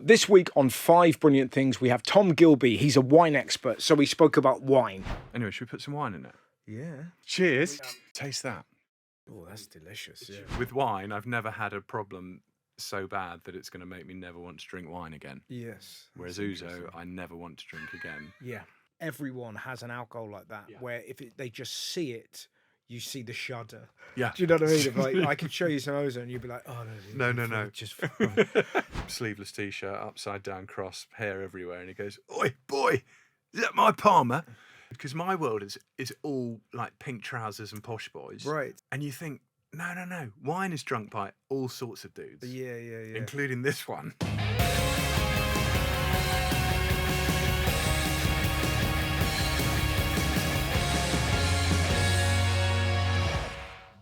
This week on 5 Brilliant Things, we have Tom Gilbey. He's a wine expert, so we spoke about wine. Anyway, should we put some wine in it? Yeah. Cheers. Taste that. Oh, that's delicious, yeah. With wine, I've never had a problem so bad that it's going to make me never want to drink wine again. Yes. Whereas ouzo, I never want to drink again. Yeah. Everyone has an alcohol like that, where if they just see it, you see the shudder. Yeah. Do you know what I mean? If, like, I could show you some ouzo and you'd be like, oh, No. Just Sleeveless t-shirt, upside down cross, hair everywhere. And he goes, "Oi, boy, is that my Palmer?" Because my world is all like pink trousers and posh boys. Right. And you think, no. Wine is drunk by all sorts of dudes. Yeah. Including this one.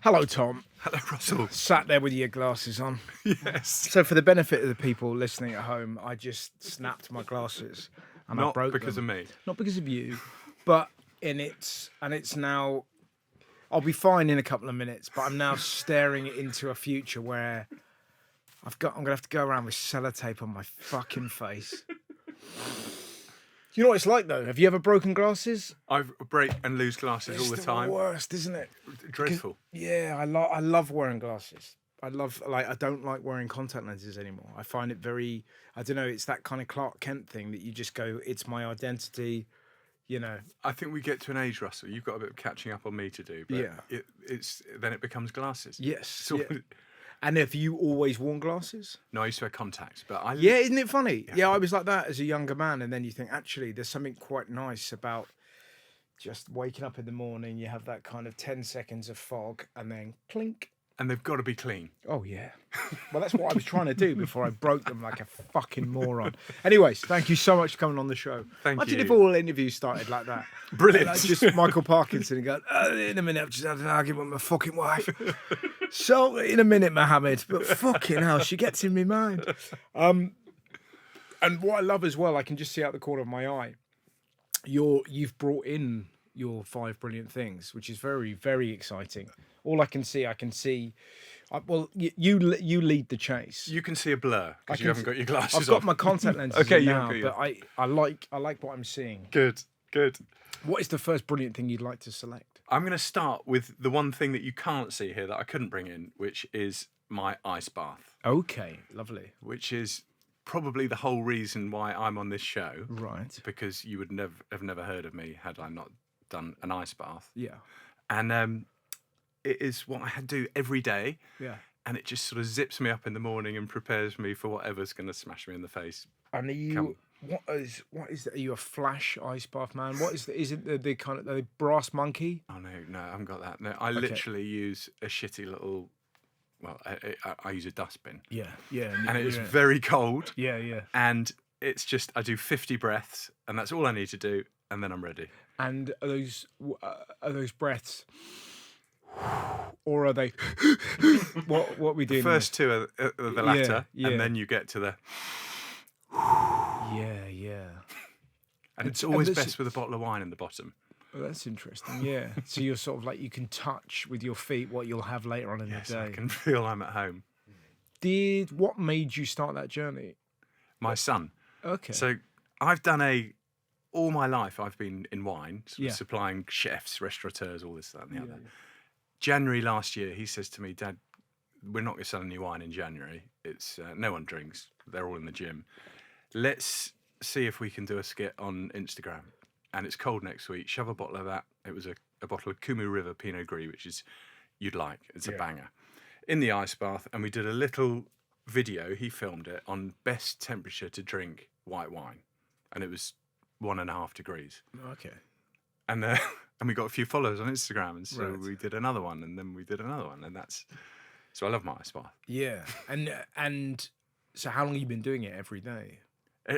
Hello, Tom. Hello, Russell. Sat there with your glasses on. Yes. So for the benefit of the people listening at home, I just snapped my glasses and I Not broke because them. of me. Not because of you, but it's now. I'll be fine in a couple of minutes, but I'm now staring into a future where I'm gonna have to go around with sellotape on my fucking face. You know what it's like though? Have you ever broken glasses? I break and lose glasses all the time. It's the worst, isn't it? Dreadful. Yeah, I love wearing glasses. I don't like wearing contact lenses anymore. I find it very, I don't know, it's that kind of Clark Kent thing that you just go, it's my identity, you know. I think we get to an age, Russell, you've got a bit of catching up on me to do, but Yeah. then it becomes glasses. Yes. So, Yeah. And have you always worn glasses? No, I used to wear contacts, but Yeah, isn't it funny? Yeah, I was like that as a younger man, and then you think, actually, there's something quite nice about just waking up in the morning, you have that kind of 10 seconds of fog, and then clink. And they've got to be clean. Oh, yeah. Well, that's what I was trying to do before I broke them like a fucking moron. Anyways, thank you so much for coming on the show. Thank Imagine you. if all interviews started like that. Brilliant. Like just Michael Parkinson and going, in a minute, I've just had an argument with my fucking wife. So, in a minute, Mohammed. But fucking hell, she gets in my mind. And what I love as well, I can just see out the corner of my eye, you've brought in your 5 Brilliant Things, which is very, very exciting. All I can see. Well, you lead the chase. You can see a blur because you haven't got your glasses I've got on. my contact lenses Okay, in you now, haven't but got I like what I'm seeing. Good. What is the first brilliant thing you'd like to select? I'm going to start with the one thing that you can't see here that I couldn't bring in, which is my ice bath. Okay, lovely. Which is probably the whole reason why I'm on this show. Right. Because you would have never heard of me had I not done an ice bath. Yeah. And it is what I do every day. Yeah. And it just sort of zips me up in the morning and prepares me for whatever's going to smash me in the face. And are you what is that? Are you a flash ice bath man? What is it the kind of the brass monkey? Oh no, I haven't got that. No, I literally use a shitty little. Well, I use a dustbin. Yeah. And it's very cold. Yeah. And it's just I do 50 breaths, and that's all I need to do, and then I'm ready. And are those breaths, or are they? what we do? The first two are the latter, yeah. and then you get to the. Yeah. And it's always best with a bottle of wine in the bottom. Oh, that's interesting. Yeah. So you're sort of like you can touch with your feet what you'll have later on in the day. I can feel I'm at home. What made you start that journey? My son. Okay. So I've done all my life I've been in wine, supplying chefs, restaurateurs, all this, that and the other. Yeah. January last year, he says to me, "Dad, we're not going to sell any wine in January. It's no one drinks. They're all in the gym. Let's see if we can do a skit on Instagram. And it's cold next week. Shove a bottle of that." It was a bottle of Kumu River Pinot Gris, which is you'd like. It's a banger. In the ice bath, and we did a little video. He filmed it on best temperature to drink white wine, and it was 1.5 degrees. Okay. And we got a few followers on Instagram, and so we did another one, and then we did another one, and that's. So I love my ice bath. Yeah, and so how long have you been doing it every day?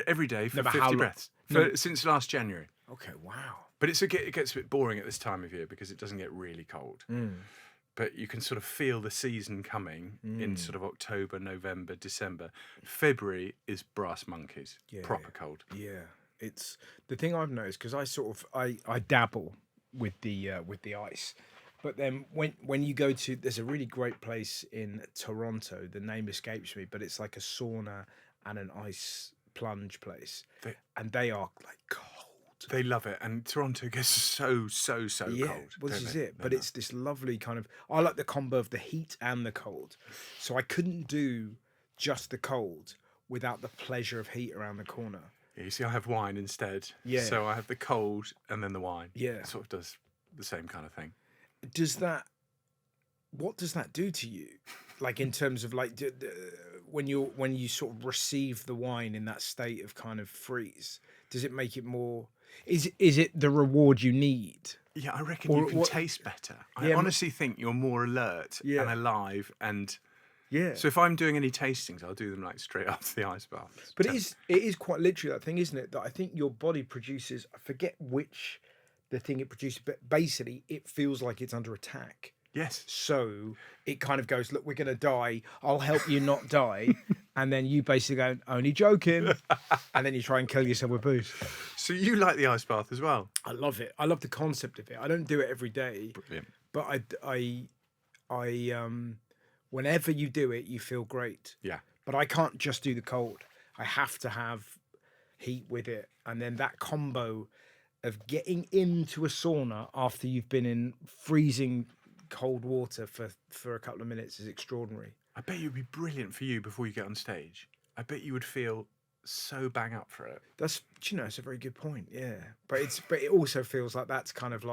Every day for 50 breaths since last January. Okay, wow. But it gets a bit boring at this time of year because it doesn't get really cold. But you can sort of feel the season coming in sort of October, November, December. February is brass monkeys, proper cold. Yeah, it's the thing I've noticed because I dabble with the ice, but then when you go to, there's a really great place in Toronto. The name escapes me, but it's like a sauna and an ice plunge place, and they are like cold. They love it, and Toronto gets so Yeah, cold. well, this is it. But it's this lovely kind of. I like the combo of the heat and the cold, so I couldn't do just the cold without the pleasure of heat around the corner. Yeah, you see, I have wine instead. Yeah. So I have the cold and then the wine. Yeah. It sort of does the same kind of thing. What does that do to you? Like in terms of like when you sort of receive the wine in that state of kind of freeze, does it make it more? Is it the reward you need? Yeah, I reckon you can taste better. I honestly think you're more alert and alive and. Yeah. So if I'm doing any tastings, I'll do them like straight after the ice bath. But it is quite literally that thing, isn't it? That I think your body produces. I forget which the thing it produces, but basically it feels like it's under attack. Yes. So it kind of goes, look, we're going to die. I'll help you not die. And then you basically go, only joking. And then you try and kill yourself with booze. So you like the ice bath as well? I love it. I love the concept of it. I don't do it every day. Brilliant. But I whenever you do it, you feel great. Yeah. But I can't just do the cold. I have to have heat with it. And then that combo of getting into a sauna after you've been in freezing cold water for a couple of minutes is extraordinary. I bet you'd be brilliant for you before you get on stage. I bet you would feel so bang up for it. That's, it's a very good point. Yeah. But it also feels like that's kind of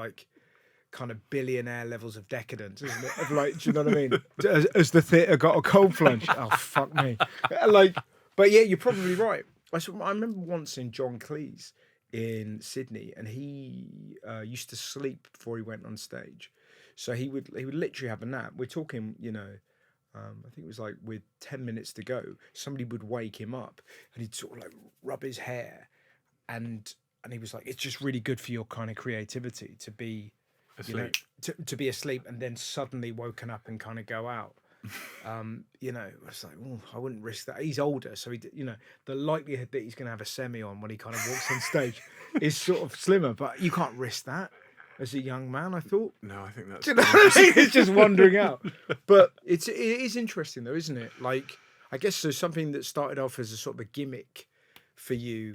billionaire levels of decadence, isn't it? Of like, do you know what I mean? As the theatre got a cold plunge. Oh, fuck me. But yeah, you're probably right. I remember once in John Cleese in Sydney, and he used to sleep before he went on stage. So he would literally have a nap. We're talking, I think it was like with 10 minutes to go, somebody would wake him up and he'd sort of like rub his hair, and he was like, it's just really good for your kind of creativity to be asleep. To be asleep and then suddenly woken up and kind of go out. It's like, I wouldn't risk that. He's older, so the likelihood that he's going to have a semi on when he kind of walks on stage is sort of slimmer. But you can't risk that as a young man, I thought. No, I think that's. It's just wandering out. But it is interesting though, isn't it? Like, I guess so. Something that started off as a sort of a gimmick for you,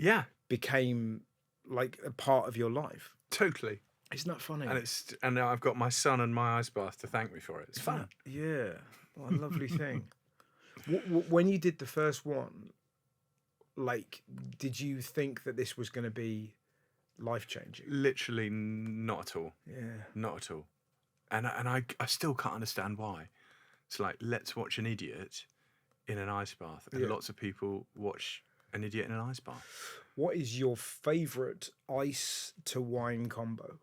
became like a part of your life. Totally. Isn't that funny? And now I've got my son and my ice bath to thank me for it. It's fun. Yeah. What a lovely thing. When you did the first one, like, did you think that this was going to be life-changing? Literally not at all. Yeah. Not at all. And I still can't understand why. It's like, let's watch an idiot in an ice bath. And lots of people watch an idiot in an ice bath. What is your favourite ice to wine combo?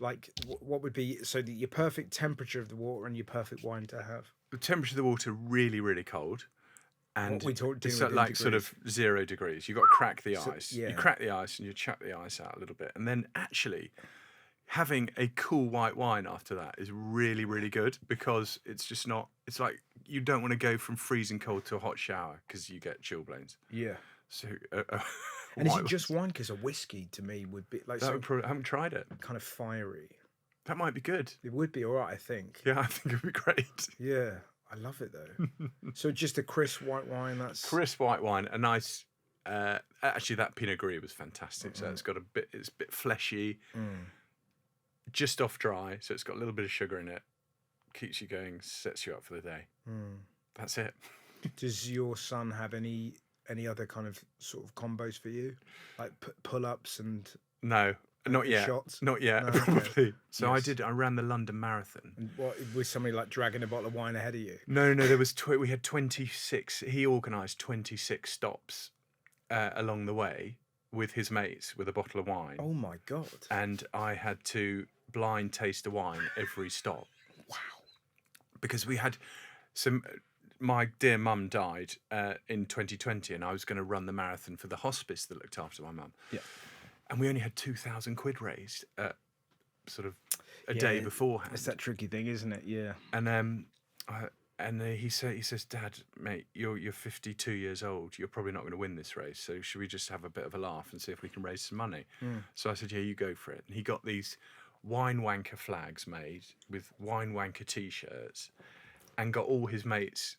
Like, what would be so that your perfect temperature of the water and your perfect wine to have? The temperature of the water really, really cold, and it's like sort of 0 degrees. You've got to crack the ice. Yeah. You crack the ice and you chuck the ice out a little bit, and then actually having a cool white wine after that is really, really good, because it's just not. It's like you don't want to go from freezing cold to a hot shower because you get chilblains. Yeah. So. And is it just wine? Because a whiskey to me would be like. I haven't tried it. Kind of fiery. That might be good. It would be all right, I think. Yeah, I think it would be great. Yeah, I love it though. So just a crisp white wine. That's crisp white wine. A nice. Actually, that Pinot Gris was fantastic. So it's got it's a bit fleshy, just off dry. So it's got a little bit of sugar in it. Keeps you going. Sets you up for the day. That's it. Does your son have any other kind of sort of combos for you, like pull-ups and no, not yet. Shots? Not yet, no, probably. Okay. So yes. I ran the London Marathon. And what was somebody like dragging a bottle of wine ahead of you? No. There was we had 26. He organised 26 stops along the way with his mates with a bottle of wine. Oh my God! And I had to blind taste the wine every stop. Wow! Because we had some. My dear mum died in 2020, and I was going to run the marathon for the hospice that looked after my mum. Yeah. And we only had 2,000 quid raised sort of a day beforehand. It's that tricky thing, isn't it? Yeah. And he says, Dad, mate, you're 52 years old. You're probably not going to win this race. So should we just have a bit of a laugh and see if we can raise some money? So I said, yeah, you go for it. And he got these wine wanker flags made with wine wanker T-shirts, and got all his mates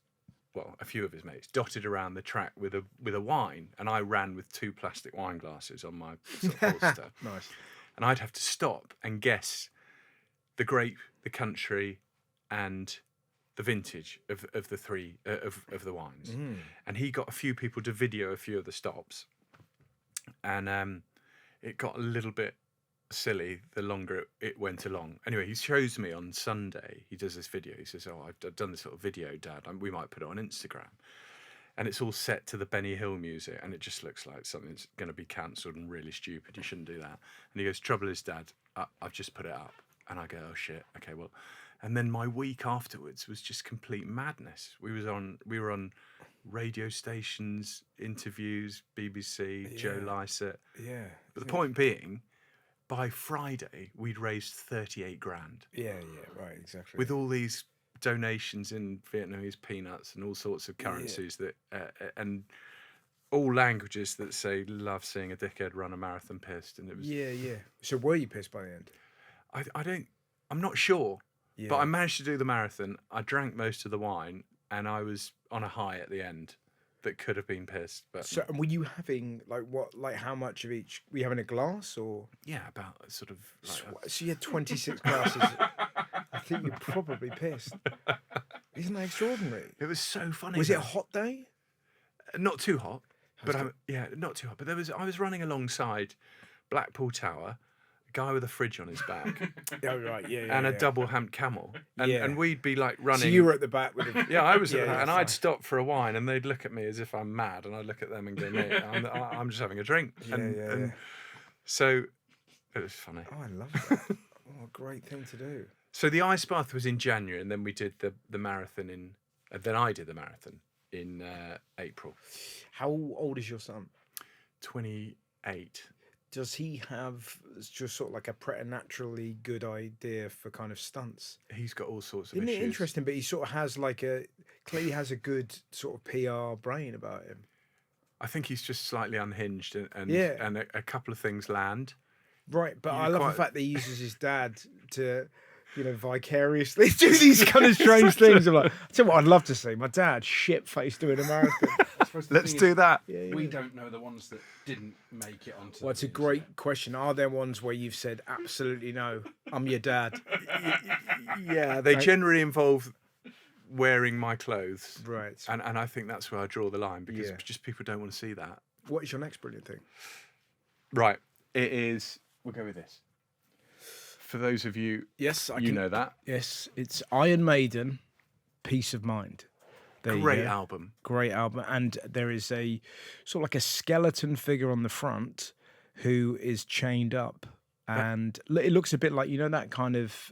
well, a few of his mates, dotted around the track with a wine, and I ran with 2 plastic wine glasses on my sort of holster. Nice. And I'd have to stop and guess the grape, the country, and the vintage of the three of the wines. And he got a few people to video a few of the stops, and it got a little bit silly the longer it went along. Anyway, he shows me on Sunday. He does this video. He says, "Oh, I've done this little video, Dad. We might put it on Instagram." And it's all set to the Benny Hill music, and it just looks like something that's going to be cancelled and really stupid. You shouldn't do that. And he goes, "Trouble is, Dad, I've just put it up." And I go, "Oh shit, okay, well." And then my week afterwards was just complete madness. We were on radio stations, interviews, BBC, Joe Lycett. Yeah. But the point being, by Friday, we'd raised 38 grand. Yeah, right, exactly. With all these donations in Vietnamese peanuts and all sorts of currencies that and all languages that say love seeing a dickhead run a marathon pissed, and it was So were you pissed by the end? I'm not sure, but I managed to do the marathon. I drank most of the wine, and I was on a high at the end that could have been pissed. But so, and were you having how much of each? Were you having a glass or? Yeah, about sort of. So you had 26 glasses. I think you're probably pissed. Isn't that extraordinary? It was so funny. Was it a hot day? Not too hot, but not too hot. But I was running alongside Blackpool Tower, a guy with a fridge on his back. Oh right, and a double humped camel, and we'd be like running. So you were at the back with him. Yeah, I was at the back, and I'd stop for a wine, and they'd look at me as if I'm mad, and I'd look at them and go, "Mate, I'm just having a drink." And so it was funny. Oh, I love that. What a great thing to do. So the ice bath was in January, and then we did the marathon then I did the marathon in April. How old is your son? 28. Does he have just sort of like a preternaturally good idea for kind of stunts? He's got all sorts of Isn't issues. it interesting? But he sort of has clearly has a good sort of PR brain about him. I think he's just slightly unhinged, and a couple of things land. Right, but I love the fact that he uses his dad to, vicariously do these kind of strange things. I'm like, I tell you what, I'd love to see my dad shit-faced doing a marathon. Let's do that. Yeah. We don't know the ones that didn't make it onto. Well, it's a great question. Are there ones where you've said absolutely no? I'm your dad. Yeah, they generally involve wearing my clothes, right? And I think that's where I draw the line, because just people don't want to see that. What is your next brilliant thing? Right, it is. We'll go with this. For those of you, know that. Yes, it's Iron Maiden, Peace of Mind. Great album. Great album. And there is a sort of like a skeleton figure on the front who is chained up. And it looks a bit like, that kind of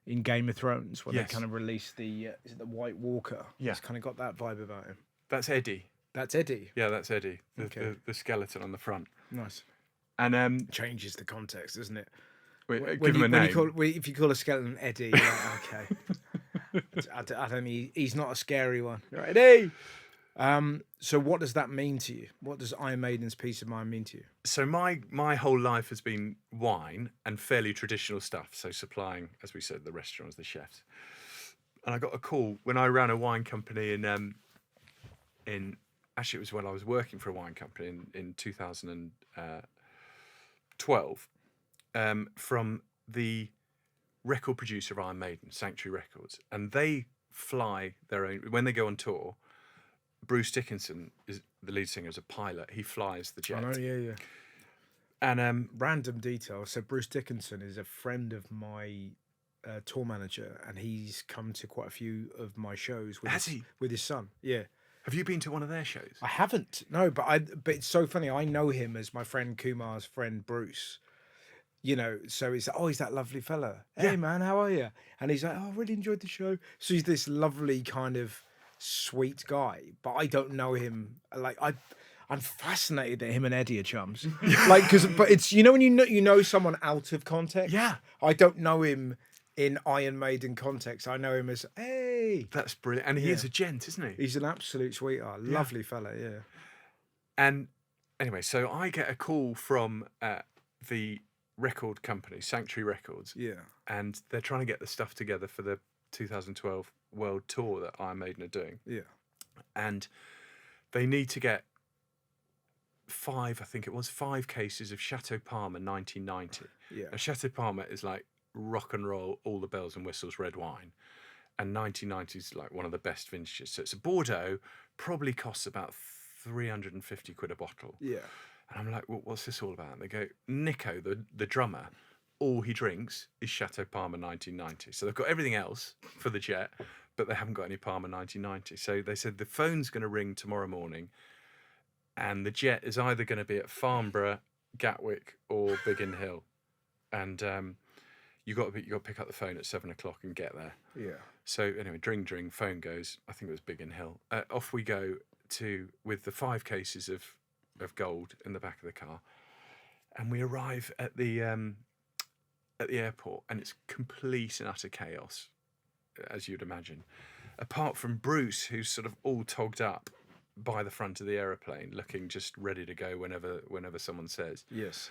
in Game of Thrones when they kind of release the White Walker. Yeah. It's kind of got that vibe about him. That's Eddie. That's Eddie? Yeah, that's Eddie. The skeleton on the front. Nice. And changes the context, doesn't it? Give him a name. If you call a skeleton Eddie, you're like, okay. I don't mean he's not a scary one. Right, Eddie. So what does that mean to you? What does Iron Maiden's Peace of Mind mean to you? So my whole life has been wine and fairly traditional stuff. So supplying, as we said, the restaurants, the chefs. And I got a call when I ran a wine company in actually it was when I was working for a wine company in 2012 from the record producer of Iron Maiden, Sanctuary Records, and they fly their own when they go on tour. Bruce Dickinson is the lead singer, is a pilot. He flies the jet. Oh yeah. And random detail. So Bruce Dickinson is a friend of my tour manager, and he's come to quite a few of my shows with his son. Yeah. Have you been to one of their shows? I haven't. No, but it's so funny. I know him as my friend Kumar's friend Bruce. So he's like, he's that lovely fella. Hey man, how are you? And he's like, I really enjoyed the show. So he's this lovely kind of sweet guy, but I don't know him. Like I'm fascinated that him and Eddie are chums. But it's when you know someone out of context. Yeah, I don't know him in Iron Maiden context. I know him as hey. That's brilliant, and he is a gent, isn't he? He's an absolute sweetheart, lovely fella. Yeah. And anyway, so I get a call from the record company, Sanctuary Records. Yeah. And they're trying to get the stuff together for the 2012 world tour that Iron Maiden are doing. Yeah. And they need to get 5 cases of Chateau Parma 1990. Yeah. And Chateau Parma is like rock and roll, all the bells and whistles red wine. And 1990 is like one of the best vintages. So it's a Bordeaux, probably costs about 350 quid a bottle. Yeah. And I'm like, well, what's this all about? And they go, Nico, the drummer, all he drinks is Chateau Parma 1990. So they've got everything else for the Jet, but they haven't got any Parma 1990. So they said the phone's going to ring tomorrow morning, and the Jet is either going to be at Farnborough, Gatwick, or Biggin Hill. And you got to pick up the phone at 7 o'clock and get there. Yeah. So anyway, dring, phone goes. I think it was Biggin Hill. Off we go with the 5 cases of gold in the back of the car, and we arrive at the airport, and it's complete and utter chaos, as you'd imagine. Apart from Bruce, who's sort of all togged up by the front of the aeroplane, looking just ready to go whenever someone says. Yes.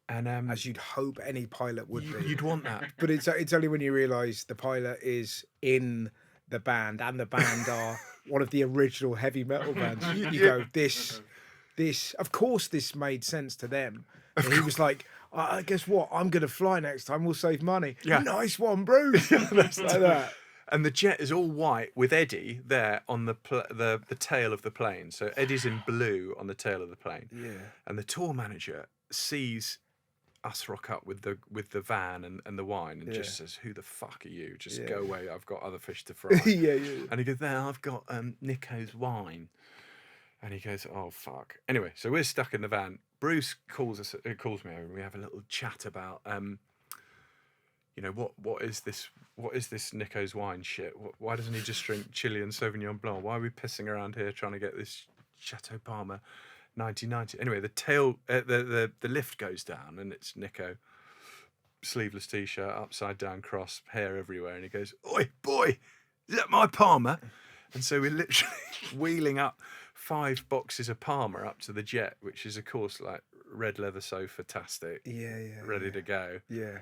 And as you'd hope any pilot would be. You'd want that. But it's only when you realise the pilot is in the band, and the band are one of the original heavy metal bands. You go, this, of course this made sense to them. And he was like, I guess what? I'm going to fly next time. We'll save money. Yeah. Nice one, Bruce. Like that. And the Jet is all white with Eddie there on the tail of the plane. So Eddie's in blue on the tail of the plane. Yeah. And the tour manager sees us rock up with the van and the wine, and just says, "Who the fuck are you? Just go away. I've got other fish to fry." Yeah. And he goes, "There, I've got Nico's wine." And he goes, "Oh fuck." Anyway, so we're stuck in the van. Bruce calls me over, and we have a little chat about, what is this Nico's wine shit? Why doesn't he just drink Chilean Sauvignon Blanc? Why are we pissing around here trying to get this Chateau Parma 1990? Anyway, the lift goes down, and it's Nico, sleeveless t-shirt, upside down cross, hair everywhere, and he goes, "Oi, boy, is that my Parma?" And so we're literally wheeling up 5 boxes of Parma up to the Jet, which is of course like red leather sofa-tastic, ready to go. Yeah.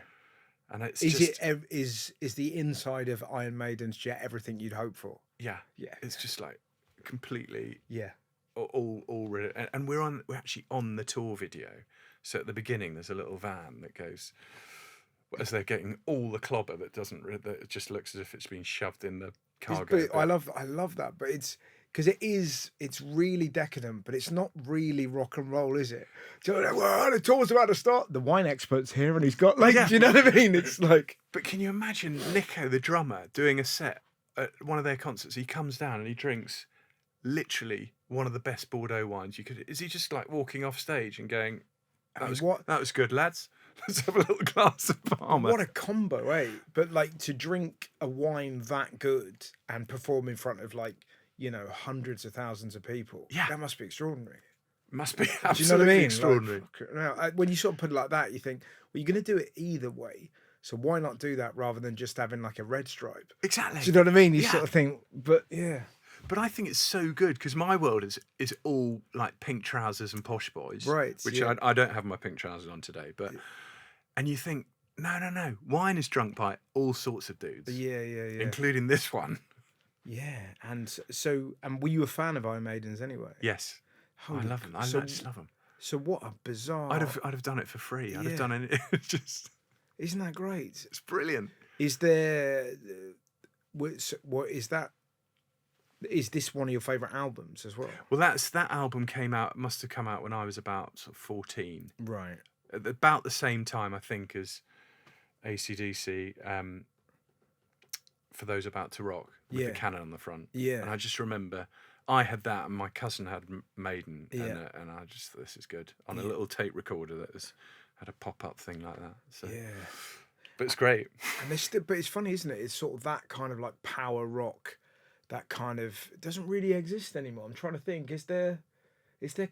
And it's is the inside of Iron Maiden's Jet everything you'd hope for? Yeah. Yeah. It's just like completely Yeah. all ready. And we're actually on the tour video. So at the beginning, there's a little van that goes as they're getting all the clobber that it just looks as if it's been shoved in the cargo. I love that, but it's because it's really decadent, but it's not really rock and roll, is it? Do you know, well, the tour's about to start. The wine expert's here, and he's got do you know what I mean? It's like. But can you imagine Nico, the drummer, doing a set at one of their concerts? He comes down and he drinks literally one of the best Bordeaux wines you could. Is he just like walking off stage and going, "That was good, lads. Let's have a little glass of Parma." What a combo, eh? But like to drink a wine that good and perform in front of hundreds of thousands of people. Yeah, that must be extraordinary. Must be absolutely do you know what I mean? Extraordinary. When you sort of put it like that, you think, well, you're going to do it either way. So why not do that rather than just having like a red stripe? Exactly. Do you know what I mean? You sort of think, but yeah. But I think it's so good because my world is all like pink trousers and posh boys, right? Which I don't have my pink trousers on today, but and you think no, wine is drunk by all sorts of dudes, yeah, including this one. Yeah, and were you a fan of Iron Maidens anyway? Yes, I love them. I just love them. So what a bizarre! I'd have done it for free. I'd have done it. Just isn't that great? It's brilliant. Is there? What is that? Is this one of your favourite albums as well? Well, that album must have come out when I was about sort of 14. Right. At about the same time, I think, as AC/DC, For Those About to Rock, with the cannon on the front. Yeah. And I just remember I had that, and my cousin had Maiden, and I just thought, this is good, on a little tape recorder that had a pop-up thing like that. So. Yeah. But it's great. And but it's funny, isn't it? It's sort of that kind of like power rock. That kind of doesn't really exist anymore. I'm trying to think. Is there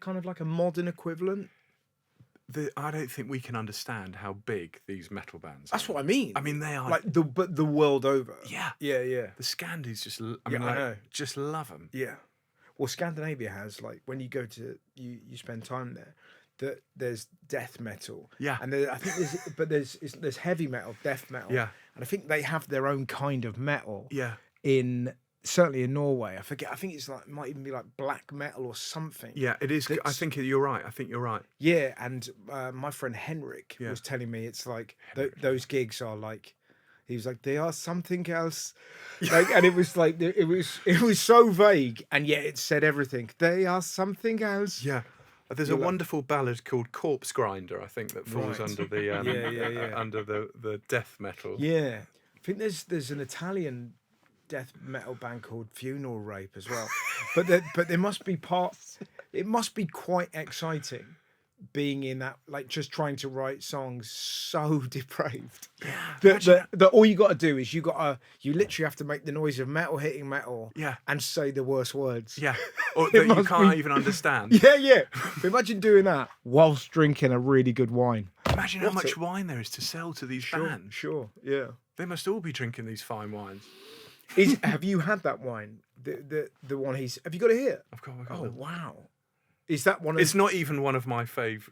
kind of like a modern equivalent? I don't think we can understand how big these metal bands are. That's what I mean. I mean, they are like the world over. Yeah. The Scandis just. I know. Just love them. Yeah. Well, Scandinavia has when you go to you spend time there. There's death metal. Yeah. And I think there's heavy metal, death metal. Yeah. and I think they have their own kind of metal. Yeah. Certainly in Norway. I forget. I think it's like, it might even be like black metal or something. Yeah, it is. I think you're right. I think you're right. Yeah, and my friend Henrik was telling me it's like those gigs are like. He was like, they are something else, like, and it was like it was so vague, and yet it said everything. They are something else. Yeah, there's a wonderful ballad called "Corpse Grinder," I think, that falls under the under the death metal. Yeah, I think there's an Italian death metal band called Funeral Rape as well, but there must be parts. It must be quite exciting. Being in that, like, just trying to write songs so depraved. Yeah. That all you got to do is you literally have to make the noise of metal hitting metal. Yeah. And say the worst words. Yeah. Or that you can't even understand. Yeah. But imagine doing that whilst drinking a really good wine. Imagine how much wine there is to sell to these bands. Sure. Yeah. They must all be drinking these fine wines. Have you had that wine? The one have you got it here? I've got Oh them. wow. Is that one? It's not even one of my 5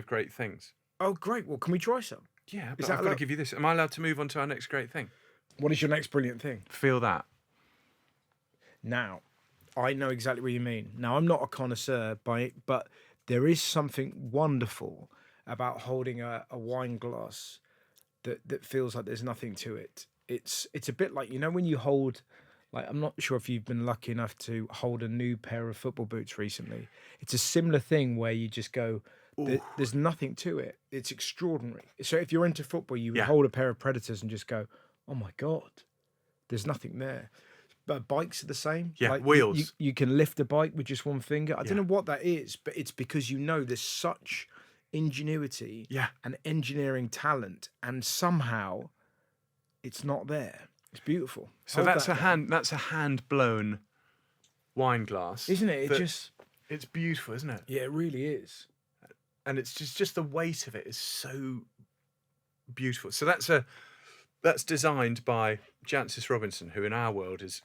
great things. Oh, great. Well, can we try some? Yeah, but I've got to give you this. Am I allowed to move on to our next great thing? What is your next brilliant thing? Feel that. Now, I know exactly what you mean. Now, I'm not a connoisseur, but there is something wonderful about holding a wine glass that feels like there's nothing to it. It's a bit like, when you hold... Like, I'm not sure if you've been lucky enough to hold a new pair of football boots recently. It's a similar thing where you just go, there's nothing to it. It's extraordinary. So if you're into football, you would hold a pair of Predators and just go, oh my God, there's nothing there. But bikes are the same. Yeah, like wheels. You can lift a bike with just one finger. I don't know what that is, but it's because there's such ingenuity and engineering talent, and somehow it's not there. It's beautiful. So that's a hand blown wine glass, isn't it? It's beautiful, isn't it? Yeah, it really is. And it's just the weight of it is so beautiful. So that's designed by Jancis Robinson, who in our world is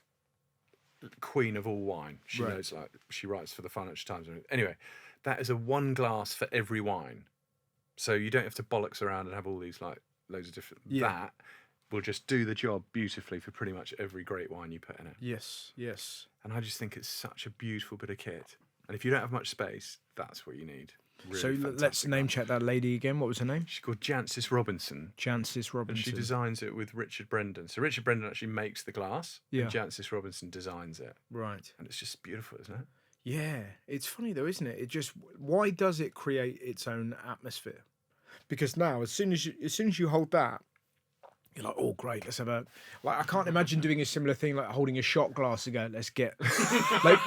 queen of all wine. She knows, like, she writes for the Financial Times. Anyway, that is a one glass for every wine. So you don't have to bollocks around and have all these, like, loads of different. That will just do the job beautifully for pretty much every great wine you put in it. Yes. And I just think it's such a beautiful bit of kit. And if you don't have much space, that's what you need. Really so let's name check that lady again. What was her name? She's called Jancis Robinson. Jancis Robinson. And she designs it with Richard Brendan. So Richard Brendan actually makes the glass. Yeah. And Jancis Robinson designs it. Right. And it's just beautiful, isn't it? Yeah. It's funny though, isn't it? Why does it create its own atmosphere? Because now, as soon as you hold that, you're like, oh, great, let's have a... Like, I can't imagine doing a similar thing, like holding a shot glass and go, let's get... but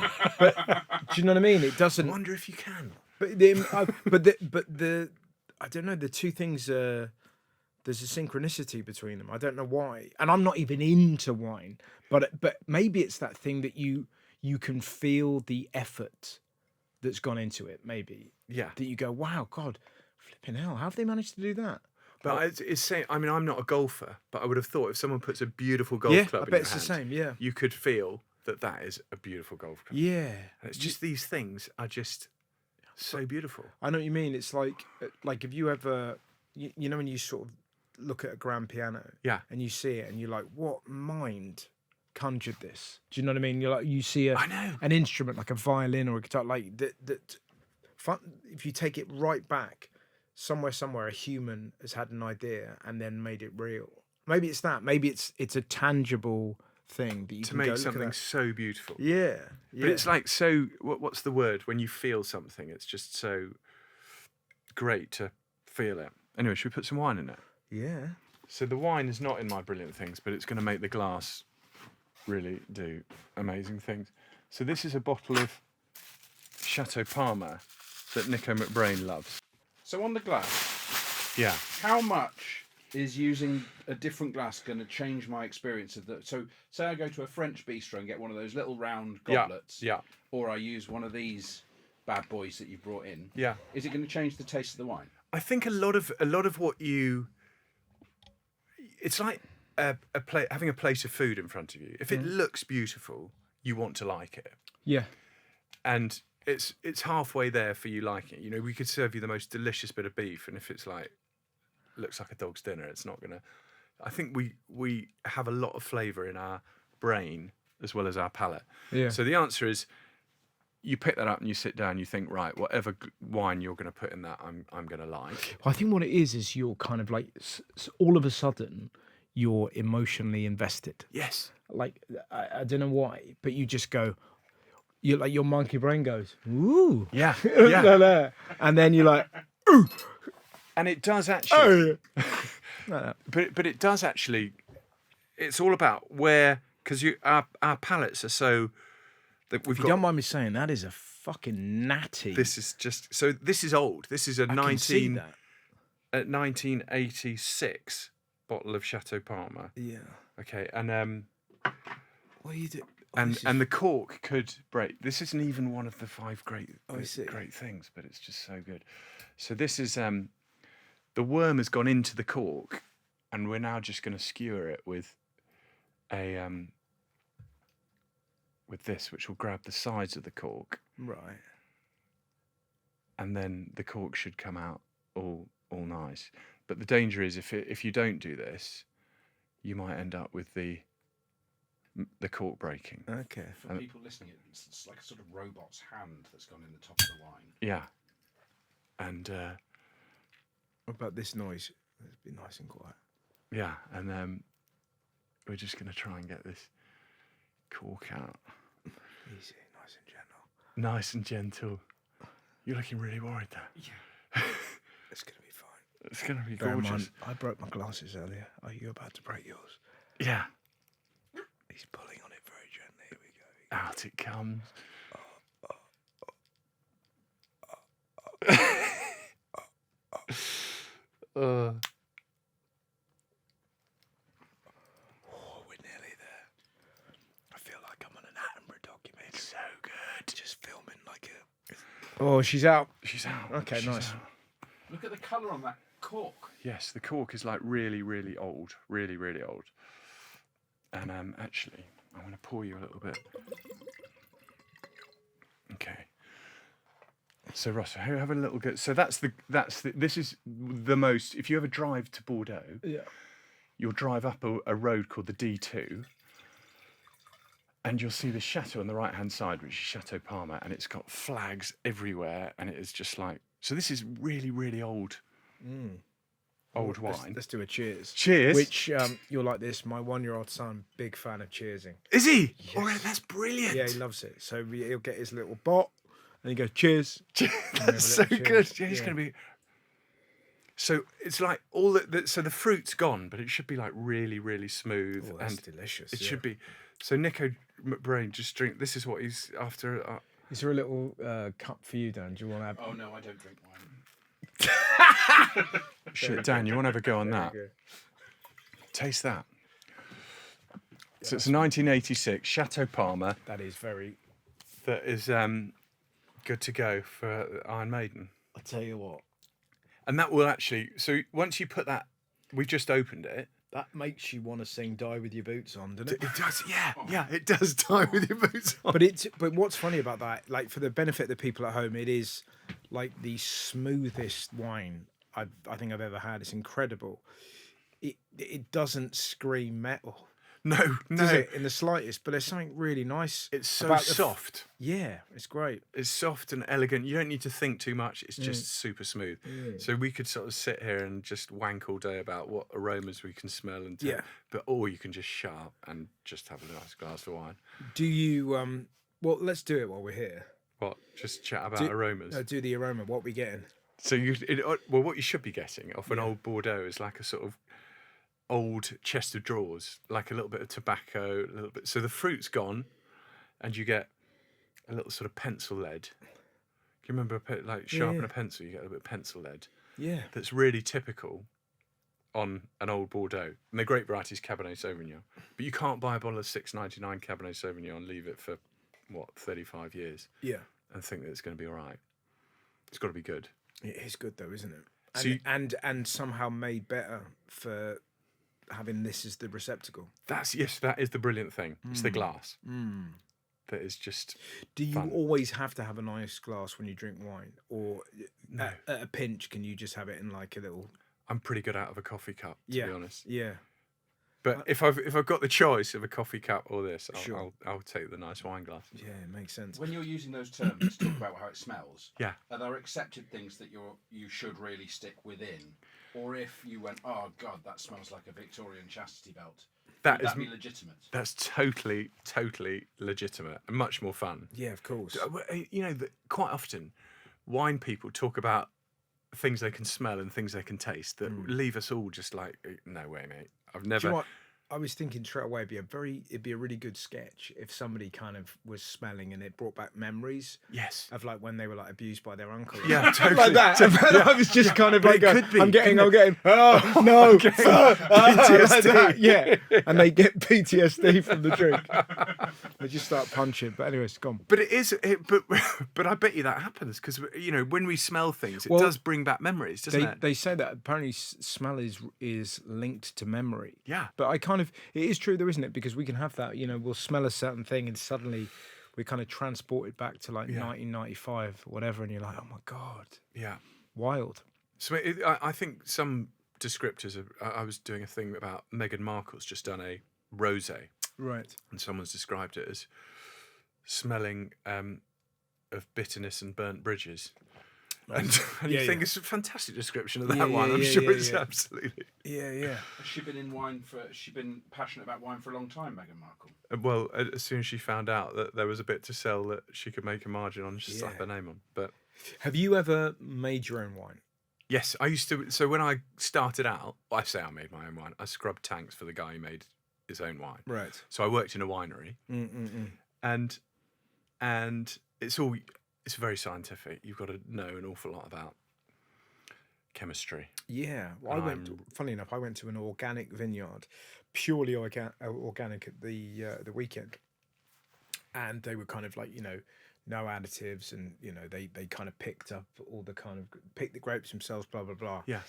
do you know what I mean? It doesn't... I wonder if you can. But I don't know, the two things, there's a synchronicity between them. I don't know why. And I'm not even into wine, but maybe it's that thing that you can feel the effort that's gone into it, maybe. Yeah. That you go, wow, God, flipping hell, how have they managed to do that? But it's saying, I mean, I'm not a golfer, but I would have thought if someone puts a beautiful golf club in your hand, it's the same, yeah. You could feel that is a beautiful golf club. Yeah. And it's just these things are just so beautiful. I know what you mean. It's like if you ever, you know, when you sort of look at a grand piano, and you see it, and you're like, what mind conjured this? Do you know what I mean? You're like, you see an instrument like a violin or a guitar, like that. If you take it right back. Somewhere, a human has had an idea and then made it real. Maybe it's that. Maybe it's a tangible thing that you can make go, something so beautiful. Yeah. But it's like so. What's the word when you feel something? It's just so great to feel it. Anyway, should we put some wine in it? Yeah. So the wine is not in my brilliant things, but it's going to make the glass really do amazing things. So this is a bottle of Chateau Parma that Nico McBrain loves. So on the glass, Yeah. how much is using a different glass going to change my experience of that? So say I go to a French bistro and get one of those little round goblets, Yeah. or I use one of these bad boys that you brought in. Yeah. Is it going to change the taste of the wine? I think a lot of what you, it's like having a plate of food in front of you. If it looks beautiful, you want to like it. Yeah. And it's halfway there for you liking it. You know, we could serve you the most delicious bit of beef, and if it's like looks like a dog's dinner, it's not gonna. I think we have a lot of flavour in our brain as well as our palate. Yeah. So the answer is, you pick that up and you sit down. You think, right, whatever wine you're going to put in that, I'm going to like. I think what it is you're kind of like all of a sudden you're emotionally invested. Yes. Like I don't know why, but you just go. You like your monkey brain goes, ooh, Yeah. Yeah. and then you're like, And it does actually. oh. But it does actually. It's all about where, because our palates are so that we've If got. you don't mind me saying, that is a fucking natty. This is just so. This is old. This is a I can see that. 1986 bottle of Chateau Parma. Yeah. Okay, and What are you doing? and the cork could break. This isn't even one of the 5 great see. great things, but it's just so good. So this is the worm has gone into the cork, and we're now just going to skewer it with a with this, which will grab the sides of the cork, Right. and then the cork should come out all nice. But the danger is if you don't do this, you might end up with the cork breaking. Okay. For people listening, it's like a sort of robot's hand that's gone in the top of the wine. Yeah. And What about this noise? Let's be nice and quiet. yeah, and we're just going to try and get this cork out. Easy, nice and gentle. Nice and gentle. You're looking really worried there. Yeah. It's gonna be fine. It's going to be Bear in gorgeous. mind, I broke my glasses earlier. Are you about to break yours? Yeah. He's pulling on it very gently. Here we go. Out it comes. Oh, we're nearly there. I feel like I'm on an Attenborough documentary. So good. Just filming like a. Oh, she's out. She's out. Okay, She's nice. out. Look at the colour on that cork. Yes, the cork is like really, really old. Really, really old. And actually, I'm going to pour you a little bit. Okay. So Ross, have a little go. So this is the most. If you ever drive to Bordeaux, Yeah. you'll drive up a road called the D2, and you'll see the chateau on the right hand side, which is Chateau Parma, and it's got flags everywhere, and it is just like. So this is really, really old. Old wine. Let's do a cheers. Cheers. Which you're like this. My 1-year-old son, big fan of cheersing. Is he? Yes. Oh, that's brilliant. Yeah, he loves it. So he'll get his little bot, and he goes cheers. That's so cheers. good. Yeah, he's Yeah. going to be. So it's like all so the fruit's gone, but it should be like really, really smooth Oh, that's and delicious. it should be. So Nico McBrain just drink. This is what he's after. Is there a little cup for you, Dan? Do you want to have? Oh no, I don't drink wine. Shit, Dan, you want to have a go on that? Good. Taste that. So it's 1986 Chateau Parma. That is very. That is good to go for Iron Maiden. I tell you what, And that will actually. So once you put that, we've just opened it. that makes you want to sing "Die with Your Boots On," doesn't it? It does, yeah, it does die with your boots on. But what's funny about that, like for the benefit of the people at home, it is like the smoothest wine I think I've ever had. It's incredible. It doesn't scream metal, No, does it, in the slightest? But there's something really nice. It's so about soft. Yeah, it's great. It's soft and elegant. You don't need to think too much. It's just super smooth. So we could sort of sit here and just wank all day about what aromas we can smell and Yeah. But or you can just shut up and just have a nice glass of wine. Do you? Well, let's do it while we're here. What? Just chat about aromas. Do the aroma. What are we getting? So what you should be getting off an old Bordeaux is like a sort of old chest of drawers, like a little bit of tobacco, a little bit. So the fruit's gone, and you get a little sort of pencil lead. Do you remember like sharpen a pencil? You get a little bit of pencil lead. Yeah. That's really typical on an old Bordeaux. And the great variety is Cabernet Sauvignon. But you can't buy a bottle of $6.99 Cabernet Sauvignon and leave it for 35 years Yeah. and think that it's going to be all right. It's got to be good. It is good though, isn't it? So And somehow made better for having this as the receptacle. that is the brilliant thing. It's the glass. That is just. Do you fun. always have to have a nice glass when you drink wine, or No. at a pinch can you just have it in like a little? I'm pretty good out of a coffee cup, to be honest. Yeah. But if I've got the choice of a coffee cup or this, Sure. I'll take the nice wine glass. Yeah, it makes sense. When you're using those terms to talk about how it smells, Yeah. are there accepted things that you should really stick within? Or if you went, oh God, that smells like a Victorian chastity belt, would that be legitimate? That's totally legitimate and much more fun. Yeah, of course. You know, quite often, wine people talk about things they can smell and things they can taste that leave us all just like, no way, mate. I've never. Do you know what? I was thinking straight away it'd be a really good sketch if somebody kind of was smelling and it brought back memories. Yes. Of like when they were like abused by their uncle. Yeah, totally. Like that. Yeah. I was just kind of like, could be, I'm getting, oh no, PTSD. Like that. Yeah, and they get PTSD from the drink. They just start punching. But anyways, gone. But but I bet you that happens because you know when we smell things, it does bring back memories, doesn't it? They say that apparently smell is linked to memory. Yeah. But it is true though, isn't it? Because we can have that, you know, we'll smell a certain thing and suddenly we're kind of transported back to like 1995 or whatever, and you're like, oh my God. Yeah. Wild. So I think some descriptors, I was doing a thing about Meghan Markle's just done a rosé. Right. And someone's described it as smelling of bitterness and burnt bridges. And you think it's a fantastic description of that one. I'm sure it's absolutely. Yeah, yeah. Has she been passionate about wine for a long time, Meghan Markle? Well, as soon as she found out that there was a bit to sell that she could make a margin on, she slapped her name on. But have you ever made your own wine? Yes, I used to. So when I started out, I say I made my own wine. I scrubbed tanks for the guy who made his own wine. Right. So I worked in a winery, and it's very scientific. You've got to know an awful lot about chemistry. Yeah. Well, funny enough, I went to an organic vineyard, purely organic at the weekend. And they were kind of like, you know, no additives, and, you know, they kind of picked the grapes themselves, blah, blah, blah. Yeah.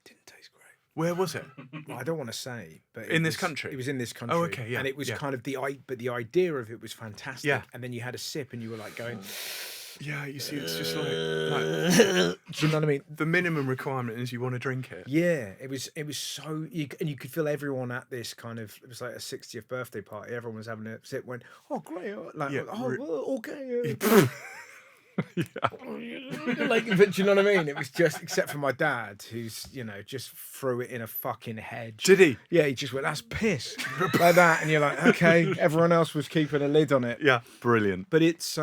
Didn't taste great. Where was it? Well, I don't want to say, but in this country? It was in this country. Oh, okay, yeah. And it was kind of the idea of it was fantastic. Yeah. And then you had a sip and you were like going... Yeah, you see, it's just like do you know what I mean? The minimum requirement is you want to drink it. Yeah, it was so, and you could feel everyone at this kind of, it was like a 60th birthday party. Everyone was having a sip. Went, oh great, like okay. Like, but do you know what I mean? It was just, except for my dad, who's, you know, just threw it in a fucking hedge. Did he? Yeah, he just went, that's piss, like that, and you're like, okay. Everyone else was keeping a lid on it. Yeah, brilliant. But it's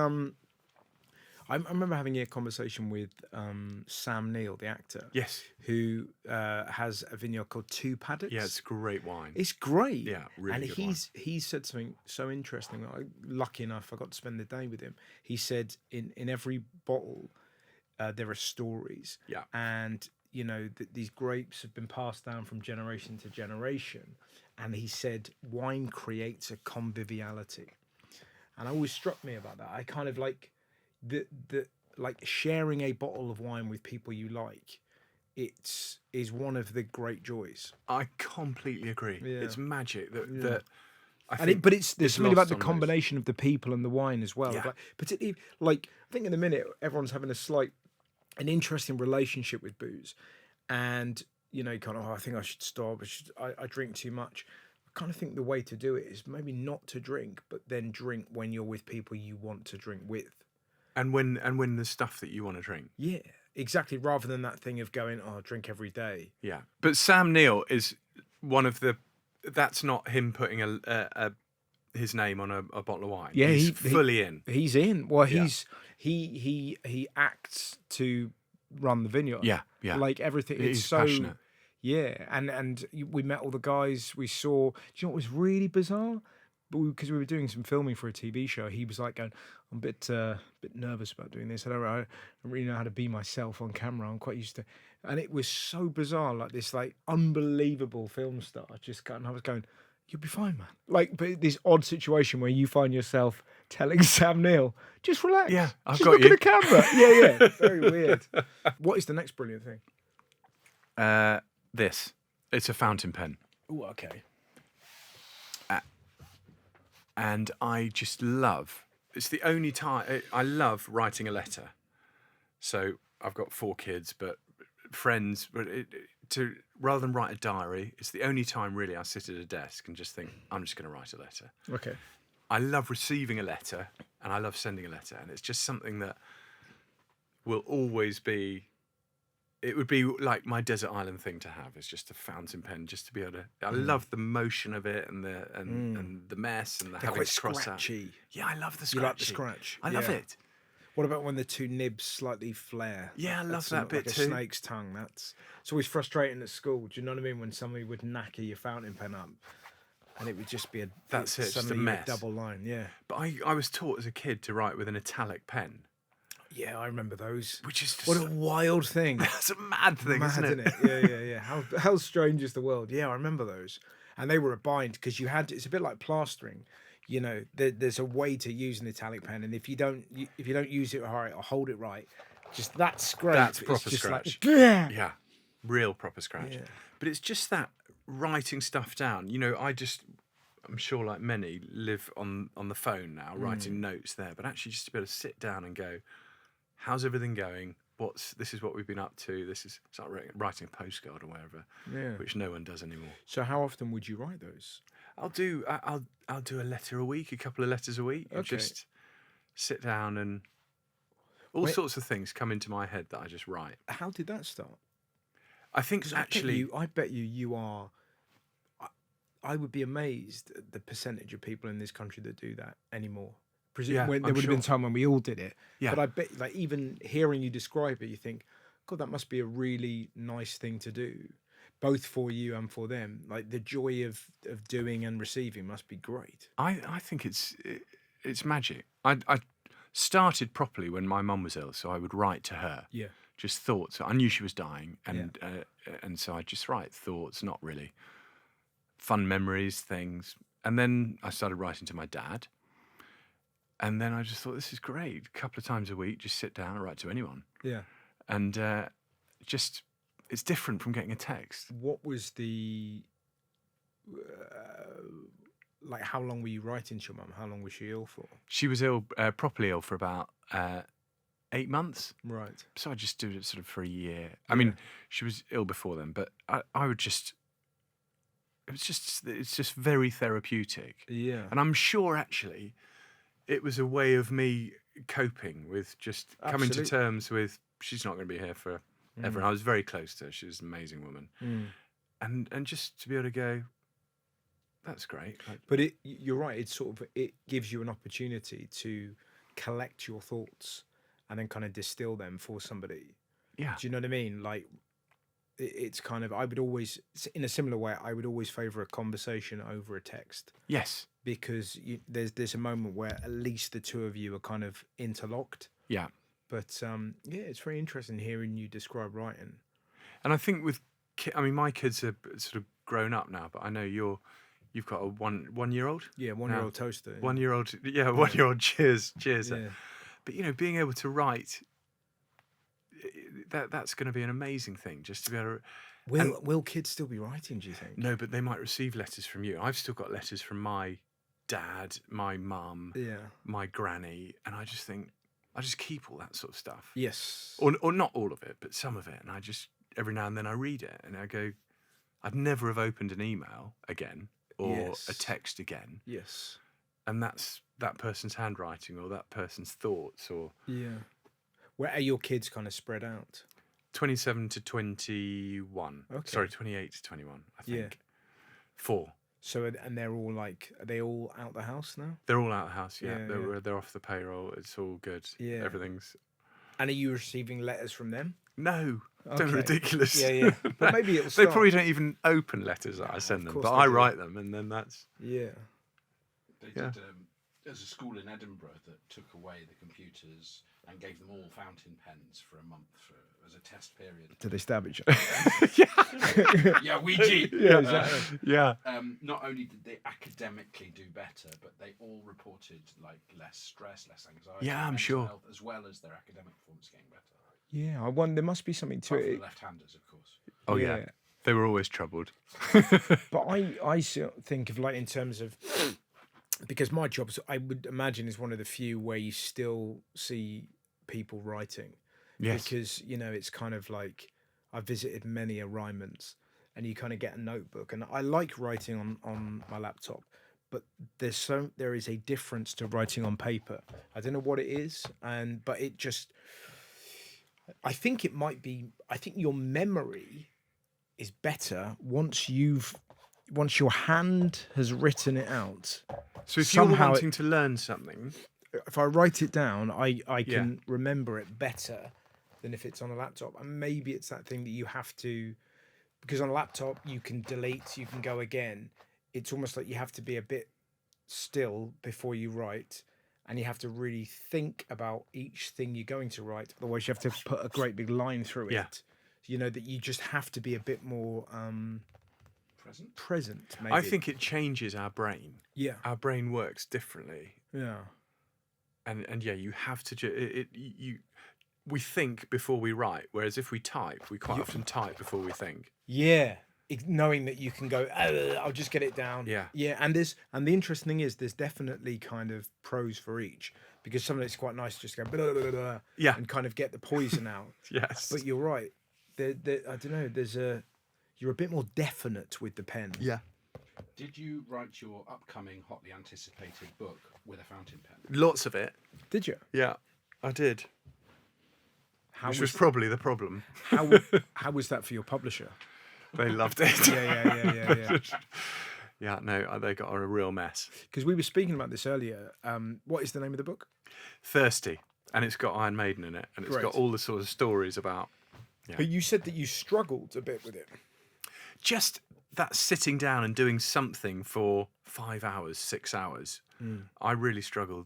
I remember having a conversation with Sam Neill, the actor. Yes. Who has a vineyard called Two Paddocks. Yeah, it's great wine. It's great. Yeah, really and good wine. he said something so interesting. Lucky enough, I got to spend the day with him. He said in every bottle there are stories. Yeah. And, you know, these grapes have been passed down from generation to generation. And he said wine creates a conviviality. And it always struck me about that. I kind of like... like sharing a bottle of wine with people you like, is one of the great joys. I completely agree. Yeah. It's magic that but there's something about the combination of the people and the wine as well. Yeah. Like, particularly, like, I think in the minute everyone's having an interesting relationship with booze, and, you know, kind of, I think I should stop. I drink too much. I kind of think the way to do it is maybe not to drink, but then drink when you're with people you want to drink with. And when the stuff that you want to drink. Yeah, exactly. Rather than that thing of going, oh, drink every day. Yeah. But Sam Neill is one of the... That's not him putting his name on a bottle of wine. Yeah, he's fully in. He's in. Well, he acts to run the vineyard. Yeah, yeah. Like everything. He's so passionate. Yeah, and we met all the guys. We saw... Do you know what was really bizarre? Because we were doing some filming for a TV show, he was like going, I'm a bit nervous about doing this. I don't really know how to be myself on camera. I'm quite used to... And it was so bizarre, like this like unbelievable film star and I was going, you'll be fine, man. Like, but this odd situation where you find yourself telling Sam Neill, just relax. Yeah, I've just got look you. at the camera. Yeah. Very weird. What is the next brilliant thing? This. It's a fountain pen. Oh, okay. And I just love, it's the only time, I love writing a letter. So I've got 4 kids, but friends, but to rather than write a diary, it's the only time really I sit at a desk and just think, I'm just going to write a letter. Okay. I love receiving a letter and I love sending a letter, and it's just something that will always be. It would be like my desert island thing to have. It's just a fountain pen, just to be able to. I love the motion of it and the mess and the They're having quite to cross scratchy. out. Yeah, I love the scratch. You like the scratch? I love Yeah. it. What about when the two nibs slightly flare? Yeah, I love That's that bit like too. a snake's tongue. It's always frustrating at school. Do you know what I mean? When somebody would knacker your fountain pen up, and it would just be That's it, just a suddenly mess. double line. Yeah. But I was taught as a kid to write with an italic pen, Yeah, I remember those. which is just, What a wild thing. that's a mad thing, Mad, isn't it? Yeah. How strange is the world? Yeah, I remember those, and they were a bind because you had. It's a bit like plastering. You know, there's a way to use an italic pen, and if you don't use it right or hold it right, just that scrape. That's is proper just scratch. Like, yeah. Yeah, real proper scratch. Yeah. But it's just that writing stuff down. You know, I'm sure like many live on the phone now, writing notes there. But actually, just to be able to sit down and go, how's everything going? This is what we've been up to. It's like writing a postcard or whatever, which no one does anymore. So how often would you write those? I'll do a letter a week, a couple of letters a week. Okay. Just sit down and all sorts of things come into my head that I just write. How did that start? I think actually, I bet you are. I would be amazed at the percentage of people in this country that do that anymore. Yeah, There I'm would have been sure. time when we all did it. Yeah. But I bet, like, even hearing you describe it, you think, God, that must be a really nice thing to do, both for you and for them. Like the joy of doing and receiving must be great. I think it's magic. I started properly when my mum was ill, so I would write to her. Yeah. Just thoughts. I knew she was dying, and so I'd just write thoughts, not really fun memories, things. And then I started writing to my dad. And then I just thought, this is great. A couple of times a week, just sit down and write to anyone. Yeah. And it's different from getting a text. What was the like? How long were you writing to your mum? How long was she ill for? She was ill, properly ill for about 8 months. Right. So I just did it sort of for a year. I mean, she was ill before then, but I would just, it's just very therapeutic. Yeah. And I'm sure actually it was a way of me coping with just coming to Absolutely. terms with, she's not going to be here forever. And I was very close to her. She was an amazing woman. And just to be able to go, that's great. But you're right. It gives you an opportunity to collect your thoughts and then kind of distill them for somebody. Yeah. Do you know what I mean? Like, it's kind of, I would always, in a similar way, I would always favour a conversation over a text. Yes. Because there's a moment where at least the two of you are kind of interlocked. Yeah. But yeah, it's very interesting hearing you describe writing. And I think with, my kids are sort of grown up now, but I know you've got a 1 year old. Yeah, 1 year old toaster. Yeah. 1 year old, 1 year old. Cheers. Yeah. But being able to write, that's going to be an amazing thing. Just to be able to. Will kids still be writing? Do you think? No, but they might receive letters from you. I've still got letters from my dad, my mum, my granny, and I just keep all that sort of stuff. Yes. Or not all of it, but some of it, and I just every now and then I read it and I go, I'd never have opened an email again or a text again. Yes. And that's that person's handwriting or that person's thoughts or. Yeah. Where are your kids kind of spread out? 27 to 21. Okay. Sorry, 28 to 21, I think. Yeah. 4. So, and they're all like, are they all out the house now? They're all out of the house, yeah. Yeah, They're off the payroll. It's all good. Yeah. Everything's. And are you receiving letters from them? No, don't Okay. be ridiculous. Yeah. But maybe it'll They start. probably don't even open letters that I send them, course but they I do. write them, and then that's. Yeah. They Yeah. did. There's a school in Edinburgh that took away the computers and gave them all fountain pens for a month as a test period. Did they stab each other? Yeah, Ouija. Yeah, exactly. Yeah. Not only did they academically do better, but they all reported like less stress, less anxiety, Yeah, I'm mental sure. health, as well as their academic performance getting better. Yeah, I wonder. There must be something to Apart from it. the left-handers, of course. Oh yeah. They were always troubled. But I think of, like, in terms of, because my job, I would imagine, is one of the few where you still see people writing. Yes. Because, it's kind of like, I've visited many a Ryman's, and you kind of get a notebook, and I like writing on my laptop, but there is a difference to writing on paper. I don't know what it is, but it just, I think it might be. I think your memory is better once your hand has written it out. So if Somehow you're wanting to learn something, if I write it down, I can remember it better than if it's on a laptop. And maybe it's that thing that you have to, because on a laptop you can delete, you can go again. It's almost like you have to be a bit still before you write, and you have to really think about each thing you're going to write. Otherwise, you have to put a great big line through it. You know, that you just have to be a bit more present. Maybe. I think it changes our brain. Yeah, our brain works differently. yeah. And you have to. We think before we write, whereas if we type, we quite often type before we think. Yeah, knowing that you can go, I'll just get it down. Yeah, yeah. And the interesting thing is, there's definitely kind of pros for each, because sometimes it's quite nice to just go blah, blah, blah, blah, and kind of get the poison out. Yes, but you're right. I don't know. You're a bit more definite with the pen. Yeah. Did you write your upcoming hotly anticipated book with a fountain pen? Lots of it. Did you? Yeah, I did. Which was probably the problem. How was that for your publisher? They loved it. Yeah. Yeah, no, they got a real mess. Because we were speaking about this earlier. What is the name of the book? Thirsty. And it's got Iron Maiden in it. And it's got all the sort of stories about... Yeah. But you said that you struggled a bit with it. Just that sitting down and doing something for 5 hours, 6 hours, I really struggled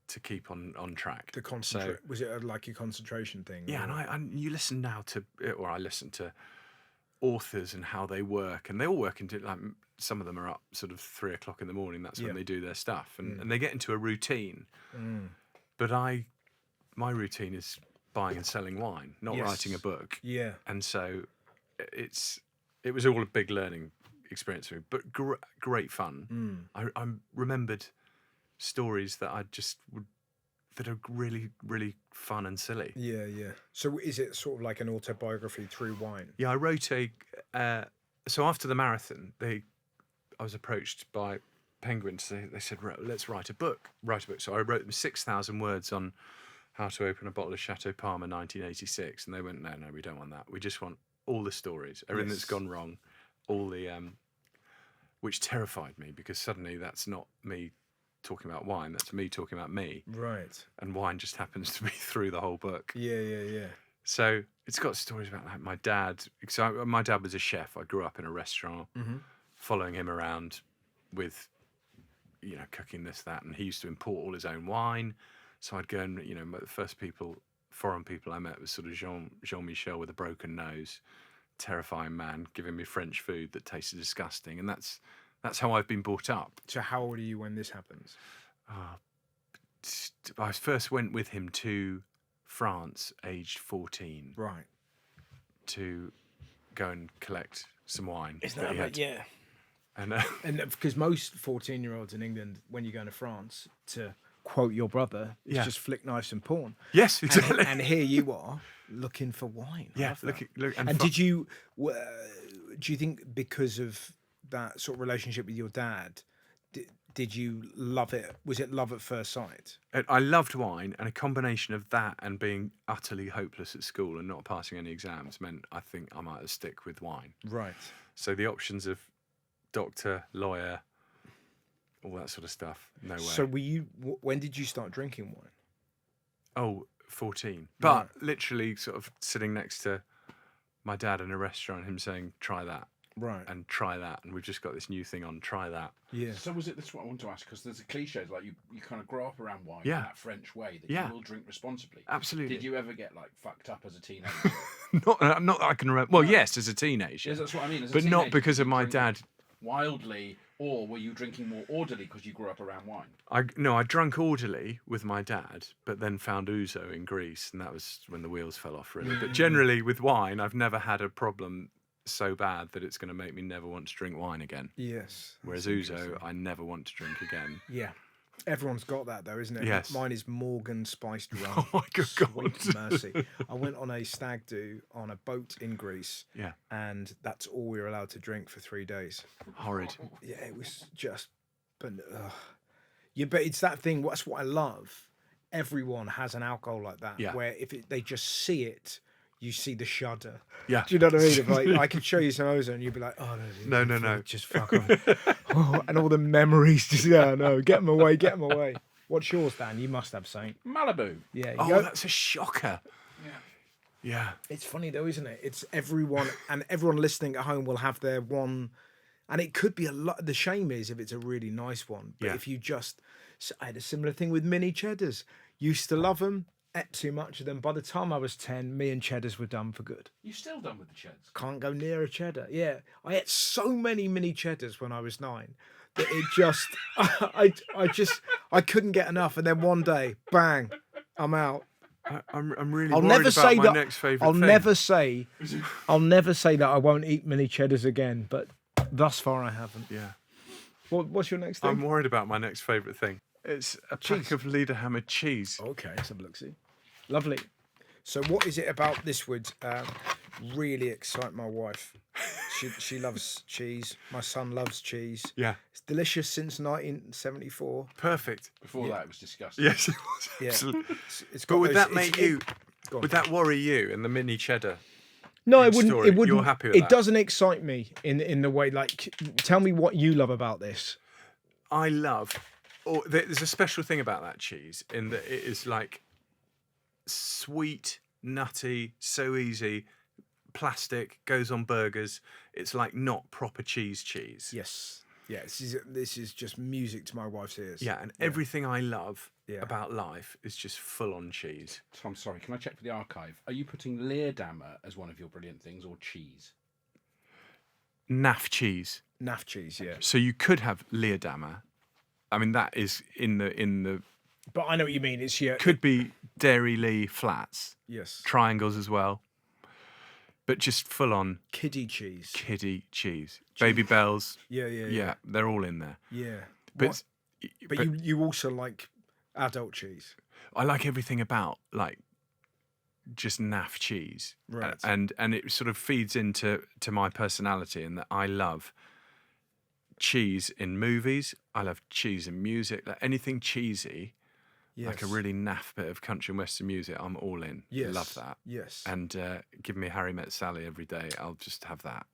to keep on track. The concentrate. Was it like a concentration thing? Yeah, and you listen now to, or I listen to authors and how they work, and they all work into, like, some of them are up sort of 3 o'clock in the morning. That's when they do their stuff, and they get into a routine. But my routine is buying and selling wine, not writing a book. Yeah, and so it was all a big learning experience for me, but great fun. I remembered stories that that are really, really fun and silly. Yeah. So is it sort of like an autobiography through wine? Yeah, I wrote so after the marathon, I was approached by Penguin. They said, let's write a book. So I wrote them 6,000 words on how to open a bottle of Chateau Parma 1986. And they went, no, we don't want that. We just want all the stories, everything that's gone wrong, all the, which terrified me, because suddenly that's not me talking about wine, that's me talking about me. Right. And wine just happens to be through the whole book. Yeah. So it's got stories about, like, my dad. So my dad was a chef. I grew up in a restaurant, following him around with, cooking this, that, and he used to import all his own wine. So I'd go and, the first foreign people I met was sort of Jean-Michel with a broken nose, terrifying man, giving me French food that tasted disgusting. And that's how I've been brought up. So how old are you when this happens? I first went with him to France, aged 14. Right. To go and collect some wine. Isn't that right? Yeah. And because most 14-year-olds in England, when you go to France, to quote your brother, it's just flick knives and porn. Yes, exactly. And here you are looking for wine. Yeah. And do you think, because of that sort of relationship with your dad, did you love it? Was it love at first sight? I loved wine, and a combination of that and being utterly hopeless at school and not passing any exams meant I think I might have stick with wine. Right. So the options of doctor, lawyer, all that sort of stuff, no way. So when did you start drinking wine? Oh, 14. But literally sort of sitting next to my dad in a restaurant, him saying, try that. Right. And try that. And we've just got this new thing on, try that. Yeah. So was it, this is what I want to ask, because there's a cliche, like you kind of grow up around wine in that French way, that you will drink responsibly. Absolutely. Did you ever get, like, fucked up as a teenager? not that I can remember. Well, yes, as a teenager. Yes, that's what I mean. But not because of my dad. Wildly, or were you drinking more orderly because you grew up around wine? I drank orderly with my dad, but then found ouzo in Greece, and that was when the wheels fell off, really. But generally with wine, I've never had a problem so bad that it's going to make me never want to drink wine again. Yes. Whereas ouzo, I never want to drink again. Yeah. Everyone's got that though, isn't it? Yes. Mine is Morgan spiced rum. Oh my good Sweet God. mercy. I went on a stag do on a boat in Greece. Yeah. And that's all we were allowed to drink for 3 days. Horrid. Yeah, it was just, but yeah, but it's that thing. That's what I love. Everyone has an alcohol like that, Yeah. where if they just see it, you see the shudder. Yeah. Do you know what I mean? If I could show you some ozone, you'd be like, oh No. just fuck off. Oh, and all the memories, just no, get them away. What's yours, Dan? You must have something. Malibu. Yeah. Oh, that's a shocker. Yeah. It's funny though, isn't it? It's everyone, and everyone listening at home will have their one, and it could be a lot. The shame is if it's a really nice one, but if you just, I had a similar thing with mini cheddars. Used to love them, ate too much of them. By the time I was 10, me and cheddars were done for good. You still done with the cheds? Can't go near a cheddar. Yeah, I ate so many mini cheddars when I was 9 that it just, I couldn't get enough. And then one day, bang, I'm out. I'm really I'll worried never about say my that. next favourite I'll thing. never say that I won't eat mini cheddars again. But thus far, I haven't. Yeah. What's your next thing? I'm worried about my next favourite thing. It's a pack of Lederhammer cheese. Okay, let's have a look. See, lovely. So, what is it about this would really excite my wife? She loves cheese. My son loves cheese. Yeah. It's delicious since 1974. Perfect. Before that, it was disgusting. Yes, it was. Yeah. Absolutely. It's But got would those- that it's- make you? Go on. Would that worry you in the mini cheddar? No, it in wouldn't. story? It wouldn't. You're happy with it that? doesn't excite me in the way. Like, tell me what you love about this. I love. Or there's a special thing about that cheese in that it is like sweet, nutty, so easy. Plastic goes on burgers. It's like not proper cheese. Yes. Yeah. This is just music to my wife's ears. Yeah, and everything I love Yeah. about life is just full on cheese. Tom, sorry, can I check for the archive? Are you putting Leerdammer as one of your brilliant things or cheese? Naff cheese. Naff cheese. Yeah. So you could have Leerdammer. I mean, that is in the But I know what you mean. It's could be Dairy Lee flats, yes. triangles as well, but just full on Kiddie cheese. kiddie cheese. Baby Bells. Yeah. They're all in there. Yeah. But, But you also like adult cheese. I like everything about like just naff cheese, Right. And it sort of feeds into my personality in that I love cheese in movies. I love cheese in music. Like anything cheesy, Yes. like a really naff bit of country and western music, I'm all in. Yes. Love that. Yes. And give me Harry Met Sally every day. I'll just have that.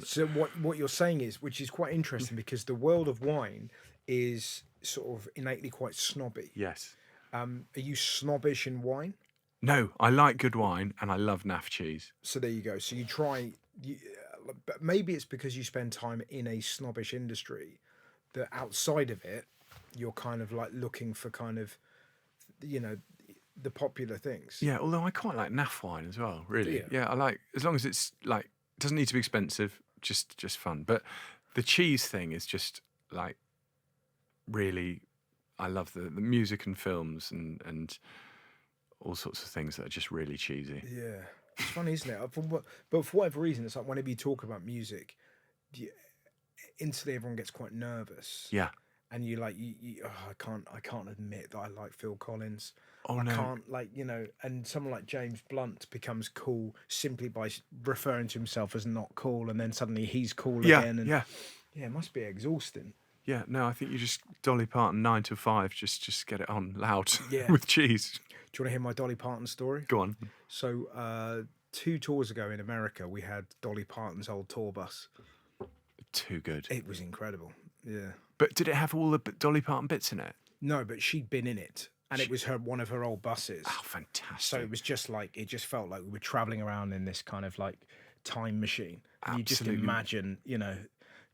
So what you're saying is, which is quite interesting, because the world of wine is sort of innately quite snobby. Yes. Are you snobbish in wine? No, I like good wine and I love naff cheese. So there you go. So you try, but maybe it's because you spend time in a snobbish industry that outside of it, you're kind of like looking for kind of, the popular things. Yeah, although I quite like naff wine as well, really. Yeah. Yeah, I like, as long as it's like, doesn't need to be expensive, just fun. But the cheese thing is just like really, I love the music and films and all sorts of things that are just really cheesy. Yeah. It's funny, isn't it? But for whatever reason, it's like whenever you talk about music, instantly everyone gets quite nervous. Yeah. And you like, I can't admit that I like Phil Collins. Oh, I no. can't and someone like James Blunt becomes cool simply by referring to himself as not cool, and then suddenly he's cool again. And yeah. it must be exhausting. Yeah, no, I think you just Dolly Parton 9 to 5, just get it on loud Yeah. with cheese. Do you want to hear my Dolly Parton story? Go on. So 2 tours ago in America, we had Dolly Parton's old tour bus. Too good. It was incredible. Yeah. But did it have all the Dolly Parton bits in it? No, but she'd been in it, and it was one of her old buses. Oh, fantastic. So it was just like, it just felt like we were traveling around in this kind of like time machine. And you just Absolutely. imagine,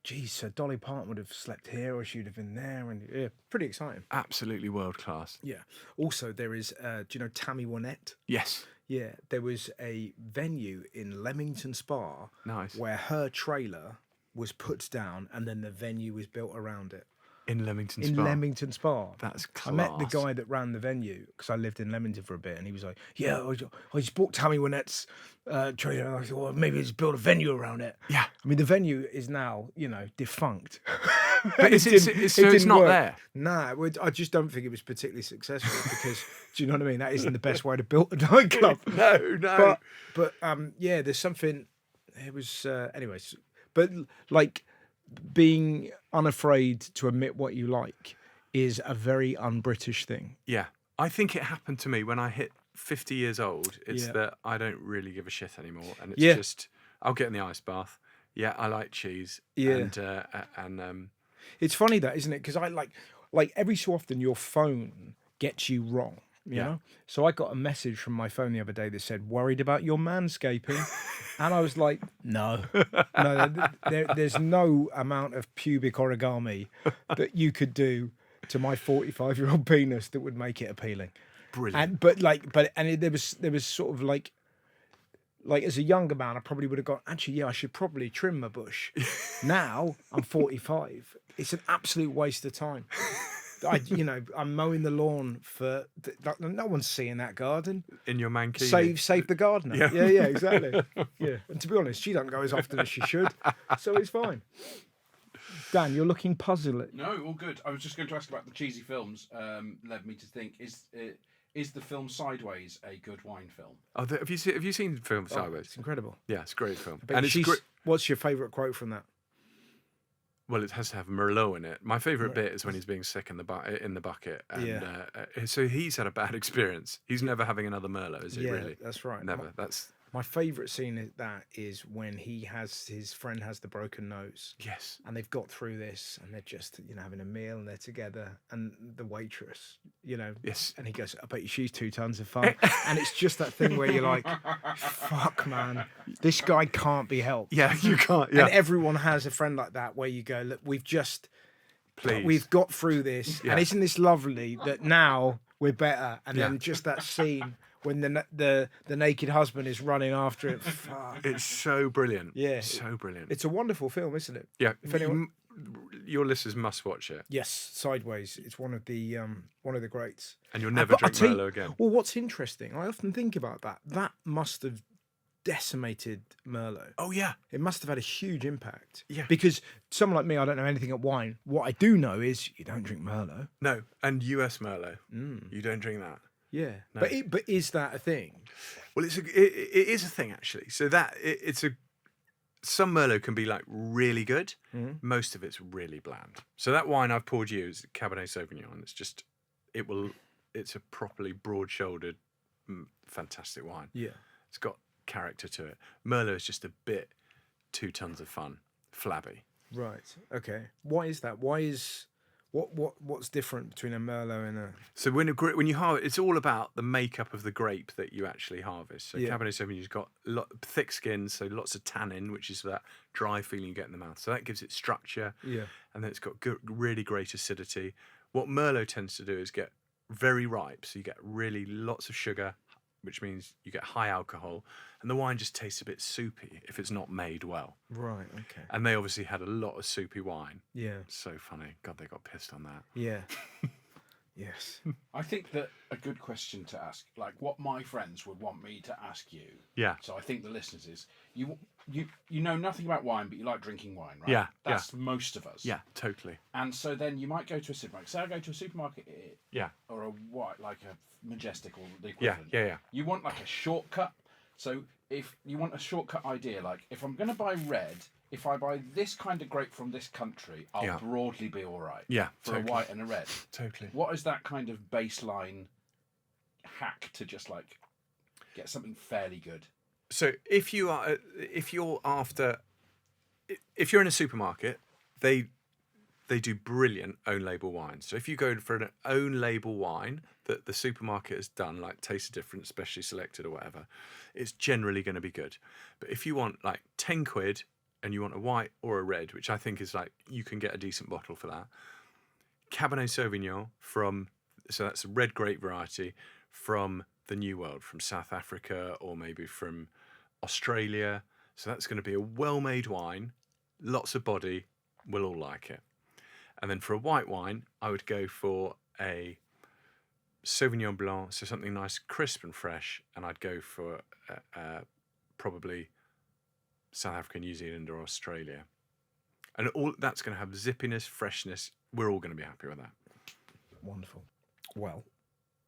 geez, so Dolly Parton would have slept here or she'd have been there. And yeah, pretty exciting. Absolutely world class. Yeah. Also, there is, do you know Tammy Wynette? Yes. Yeah. There was a venue in Leamington Spa Nice. where her trailer was put down and then the venue was built around it. In Leamington In Spa. Leamington Spa. That's I met the class. guy that ran the venue because I lived in Leamington for a bit, and he was like, "Yeah, I just bought Tammy Wynette's trailer." And I thought, well, maybe just build a venue around it. Yeah. I mean, the venue is now, defunct. But it's not there. Nah, I just don't think it was particularly successful because, do you know what I mean? That isn't the best way to build a nightclub. No. But yeah, there's something. It was anyways. But like being unafraid to admit what you like is a very un-British thing. Yeah. I think it happened to me when I hit 50 years old. It's Yeah. that I don't really give a shit anymore, and it's Yeah. just I'll get in the ice bath. Yeah, I like cheese. Yeah. And It's funny that, isn't it? Because I like every so often your phone gets you wrong. You know? So I got a message from my phone the other day that said, "Worried about your manscaping?" And I was like, no. There's no amount of pubic origami that you could do to my 45-year-old penis that would make it appealing. brilliant. There was sort of like as a younger man, I probably would have gone, actually, yeah, I should probably trim my bush. Now I'm 45. It's an absolute waste of time. I'm mowing the lawn for no one's seeing that garden. In your mankini. Save the gardener. Yeah, exactly. Yeah, and to be honest, she doesn't go as often as she should, so it's fine. Dan, you're looking puzzled. No, all good. I was just going to ask about the cheesy films. Led me to think: is the film Sideways a good wine film? Oh, have you seen the film Sideways? It's incredible. Yeah, it's a great film. And it's great. What's your favourite quote from that? Well, it has to have Merlot in it. My favourite bit is when he's being sick in the bucket. And, so he's had a bad experience. He's never having another Merlot, is he? Really? That's right. Never. My favourite scene is when his friend has the broken nose. Yes. And they've got through this, and they're just having a meal, and they're together, and the waitress, Yes. and he goes, "I bet you she's 2 tons of fun," and it's just that thing where you're like, "Fuck, man, this guy can't be helped." Yeah, you can't. Yeah. And everyone has a friend like that where you go, "Look, we've got through this, and isn't this lovely that now we're better?" And then just that scene when the naked husband is running after it. Fuck. It's so brilliant. Yeah. So brilliant. It's a wonderful film, isn't it? Yeah. If anyone... Your listeners must watch it. Yes, Sideways. It's one of the greats. And you'll never But drink Merlot again. Well, what's interesting, I often think about that. That must have decimated Merlot. Oh, yeah. It must have had a huge impact. Yeah. Because someone like me, I don't know anything at wine. What I do know is you don't drink Merlot. No, and US Merlot. You don't drink that. Yeah, No. but is that a thing? Well, it is a thing actually. So some Merlot can be like really good. Most of it's really bland. So that wine I've poured you is Cabernet Sauvignon. It's a properly broad-shouldered, fantastic wine. Yeah, it's got character to it. Merlot is just a bit 2 tons of fun, flabby. right. Okay. Why is that? What's different between a Merlot and a... So when you harvest, it's all about the makeup of the grape that you actually harvest. So Yeah. Cabernet Sauvignon's got thick skin, so lots of tannin, which is that dry feeling you get in the mouth. So that gives it structure. Yeah. And then it's got really great acidity. What Merlot tends to do is get very ripe, so you get really lots of sugar, which means you get high alcohol, and the wine just tastes a bit soupy if it's not made well. Right. Okay. And they obviously had a lot of soupy wine. Yeah. So funny. God, they got pissed on that. Yeah. Yes. I think that a good question to ask, like what my friends would want me to ask you. Yeah. So I think the listeners is you know nothing about wine, but you like drinking wine, right? Yeah, That's most of us. Yeah, totally. And so then you might go to a supermarket. Say I go to a supermarket Yeah. or a Majestic or the Yeah, equivalent. yeah. You want like a shortcut. So if you want a shortcut idea, like if I'm going to buy red, if I buy this kind of grape from this country, I'll broadly be all right. Yeah, For totally. a white and a red. Totally. What is that kind of baseline hack to just like get something fairly good? So if you're in a supermarket, they do brilliant own label wines. So if you go for an own label wine that the supermarket has done, like Taste of Difference, specially selected or whatever, it's generally going to be good. But if you want like 10 quid and you want a white or a red, which I think is like, you can get a decent bottle for that. Cabernet Sauvignon so that's a red grape variety from the New World, from South Africa or maybe from Australia. So that's going to be a well-made wine, lots of body, we'll all like it. And then for a white wine, I would go for a Sauvignon Blanc, so something nice, crisp and fresh, and I'd go for probably South Africa, New Zealand or Australia. And all that's going to have zippiness, freshness. We're all going to be happy with that. Wonderful. Well,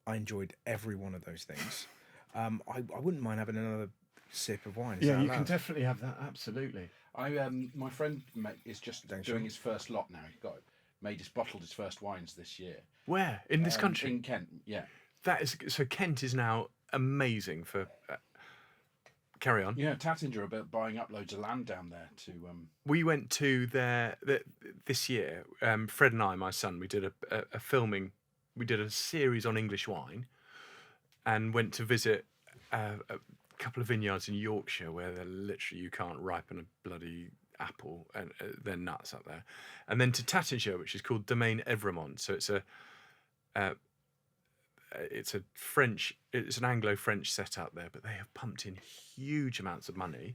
I enjoyed every one of those things. I wouldn't mind having another sip of wine. Is Yeah, that you can allowed? definitely have that. Absolutely. My friend is just Thanks, doing Sean. his first lot now. Bottled his first wines this year. Where in this country? In Kent, yeah. That is so. Kent is now amazing for. Carry on. Yeah, Tattinger are buying up loads of land down there to. We went to this year. Fred and I, my son, we did a filming. We did a series on English wine, and went to visit a couple of vineyards in Yorkshire where they're literally you can't ripen a bloody apple, and they're nuts up there. And then to Tattinger, which is called Domaine Evremont. So it's an Anglo-French setup there, but they have pumped in huge amounts of money,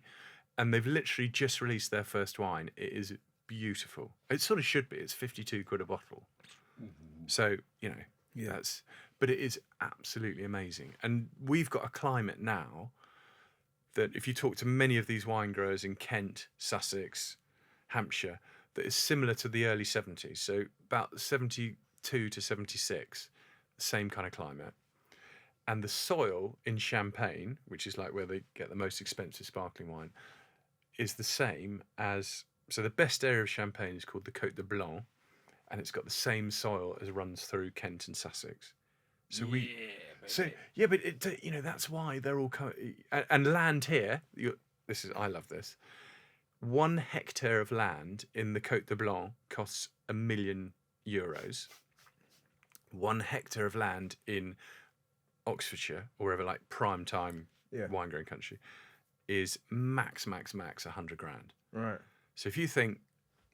and they've literally just released their first wine. It is beautiful. It sort of should be. It's 52 quid a bottle. So, but it is absolutely amazing. And we've got a climate now that if you talk to many of these wine growers in Kent, Sussex, Hampshire, that is similar to the early 70s. So about 72 to 76, the same kind of climate. And the soil in Champagne, which is like where they get the most expensive sparkling wine, is the same as... So the best area of Champagne is called the Côte de Blanc, and it's got the same soil as runs through Kent and Sussex. So that's why they're all and land here. I love this. 1 hectare of land in the Côte de Blanc costs €1 million. 1 hectare of land in Oxfordshire, or wherever, like prime time wine growing country, is max 100 grand. Right. So if you think,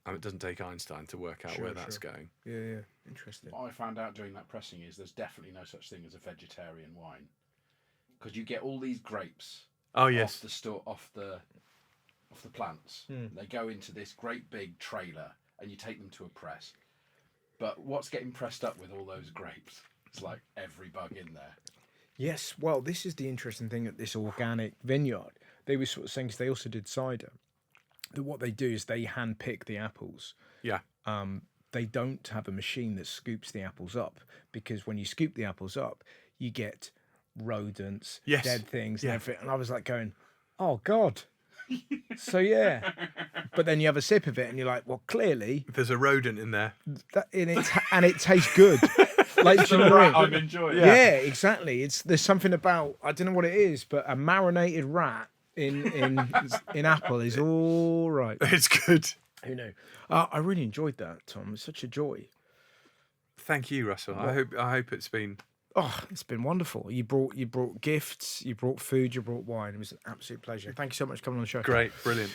it doesn't take Einstein to work out where that's going. Yeah. Interesting. What I found out doing that pressing is there's definitely no such thing as a vegetarian wine, because you get all these grapes. Oh yes. Off the plants. They go into this great big trailer, and you take them to a press. But what's getting pressed up with all those grapes? It's like every bug in there. Yes. Well, this is the interesting thing at this organic vineyard. They were sort of saying, 'cause they also did cider, that what they do is they hand pick the apples. Yeah. They don't have a machine that scoops the apples up, because when you scoop the apples up, you get rodents, Yes. dead things, Yeah. and everything. And I was like going, oh God. So yeah. But then you have a sip of it and you're like, well, clearly There's a rodent in there. and it tastes good. Like, do you know what I mean? I'm enjoying. Yeah, exactly. There's something about, I don't know what it is, but a marinated rat in apple is all right. It's good. Who knew? I really enjoyed that, Tom. It's such a joy. Thank you, Russell. I hope it's been. Oh, it's been wonderful. You brought gifts, you brought food, you brought wine. It was an absolute pleasure. Thank you so much for coming on the show. Great, brilliant.